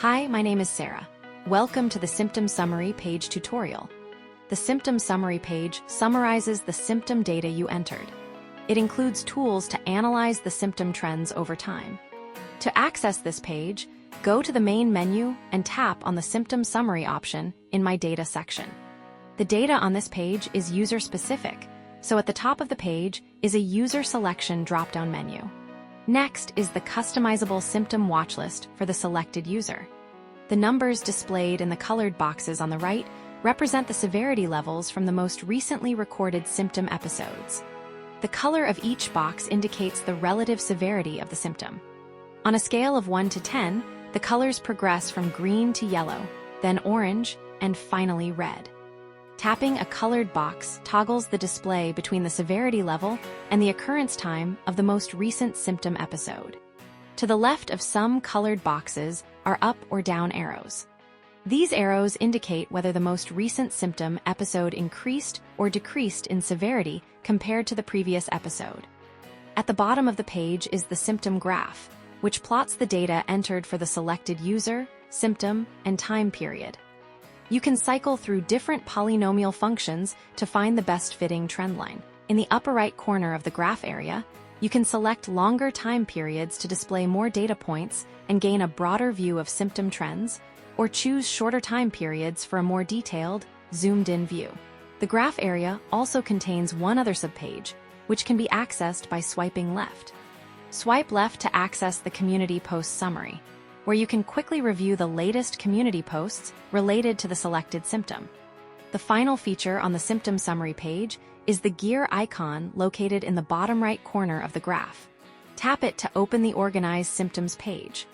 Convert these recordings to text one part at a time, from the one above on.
Hi, my name is Sarah. Welcome to the Symptom Summary page tutorial. The Symptom Summary page summarizes the symptom data you entered. It includes tools to analyze the symptom trends over time. To access this page, go to the main menu and tap on the Symptom Summary option in My Data section. The data on this page is user-specific, so at the top of the page is a User Selection drop-down menu. Next is the customizable symptom watchlist for the selected user. The numbers displayed in the colored boxes on the right represent the severity levels from the most recently recorded symptom episodes. The color of each box indicates the relative severity of the symptom. On a scale of 1 to 10, the colors progress from green to yellow, then orange, and finally red. Tapping a colored box toggles the display between the severity level and the occurrence time of the most recent symptom episode. To the left of some colored boxes are up or down arrows. These arrows indicate whether the most recent symptom episode increased or decreased in severity compared to the previous episode. At the bottom of the page is the symptom graph, which plots the data entered for the selected user, symptom, and time period. You can cycle through different polynomial functions to find the best-fitting trend line. In the upper right corner of the graph area, you can select longer time periods to display more data points and gain a broader view of symptom trends, or choose shorter time periods for a more detailed, zoomed-in view. The graph area also contains one other subpage, which can be accessed by swiping left. Swipe left to access the Community Post Summary, where you can quickly review the latest community posts related to the selected symptom. The final feature on the Symptom Summary page is the gear icon located in the bottom right corner of the graph. Tap it to open the Organized Symptoms page.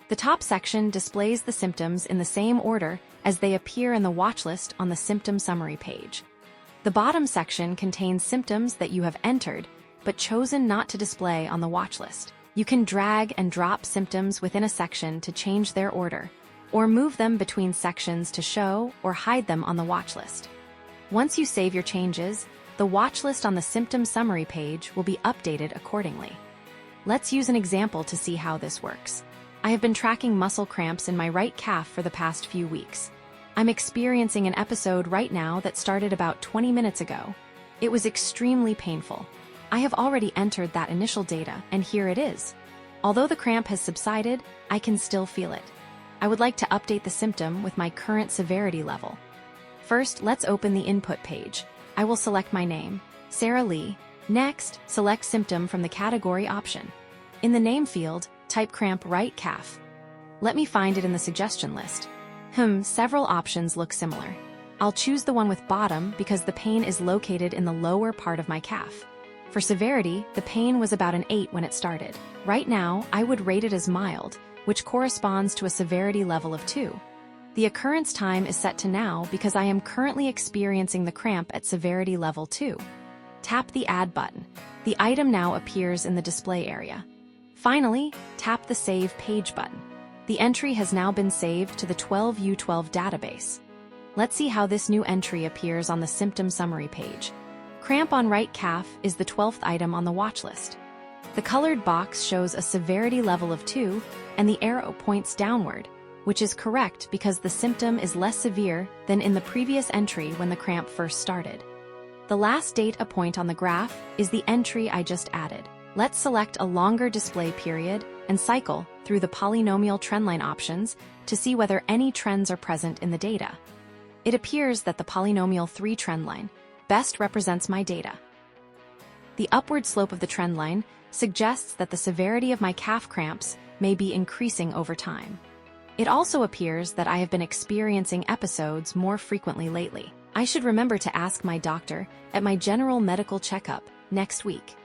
The top section displays the symptoms in the same order as they appear in the watch list on the Symptom Summary page. The bottom section contains symptoms that you have entered but chosen not to display on the watch list. You can drag and drop symptoms within a section to change their order, or move them between sections to show or hide them on the watch list. Once you save your changes, the watch list on the Symptom Summary page will be updated accordingly. Let's use an example to see how this works. I have been tracking muscle cramps in my right calf for the past few weeks. I'm experiencing an episode right now that started about 20 minutes ago. It was extremely painful. I have already entered that initial data, and here it is. Although the cramp has subsided, I can still feel it. I would like to update the symptom with my current severity level. First, let's open the input page. I will select my name, Sarah Lee. Next, select symptom from the category option. In the name field, type cramp right calf. Let me find it in the suggestion list. Several options look similar. I'll choose the one with bottom because the pain is located in the lower part of my calf. For severity, the pain was about an 8 when it started. Right now, I would rate it as mild, which corresponds to a severity level of 2. The occurrence time is set to now because I am currently experiencing the cramp at severity level 2. Tap the Add button. The item now appears in the display area. Finally, tap the Save Page button. The entry has now been saved to the 12U12 database. Let's see how this new entry appears on the Symptom Summary page. Cramp on right calf is the 12th item on the watch list. The colored box shows a severity level of 2, and the arrow points downward, which is correct because the symptom is less severe than in the previous entry when the cramp first started. The last data point on the graph is the entry I just added. Let's select a longer display period and cycle through the polynomial trendline options to see whether any trends are present in the data. It appears that the polynomial 3 trendline best represents my data. The upward slope of the trend line suggests that the severity of my calf cramps may be increasing over time. It also appears that I have been experiencing episodes more frequently lately. I should remember to ask my doctor at my general medical checkup next week.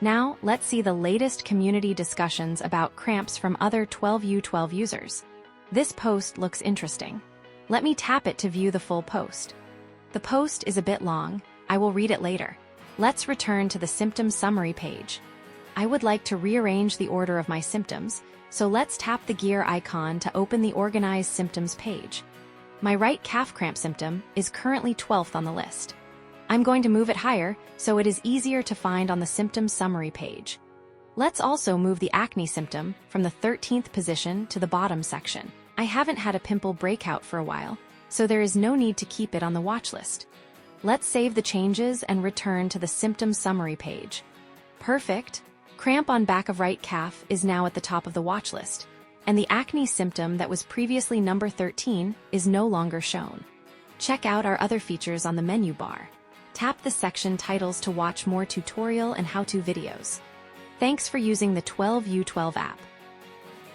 Now, let's see the latest community discussions about cramps from other 12U12 users. This post looks interesting. Let me tap it to view the full post. The post is a bit long. I will read it later. Let's return to the Symptom Summary page. I would like to rearrange the order of my symptoms, so let's tap the gear icon to open the Organized Symptoms page. My right calf cramp symptom is currently 12th on the list. I'm going to move it higher so it is easier to find on the Symptom Summary page. Let's also move the acne symptom from the 13th position to the bottom section. I haven't had a pimple breakout for a while, so there is no need to keep it on the watch list. Let's save the changes and return to the symptom summary page. Perfect! Cramp on back of right calf is now at the top of the watch list, and the acne symptom that was previously number 13 is no longer shown. Check out our other features on the menu bar. Tap the section titles to watch more tutorial and how-to videos. Thanks for using the 12U12 app.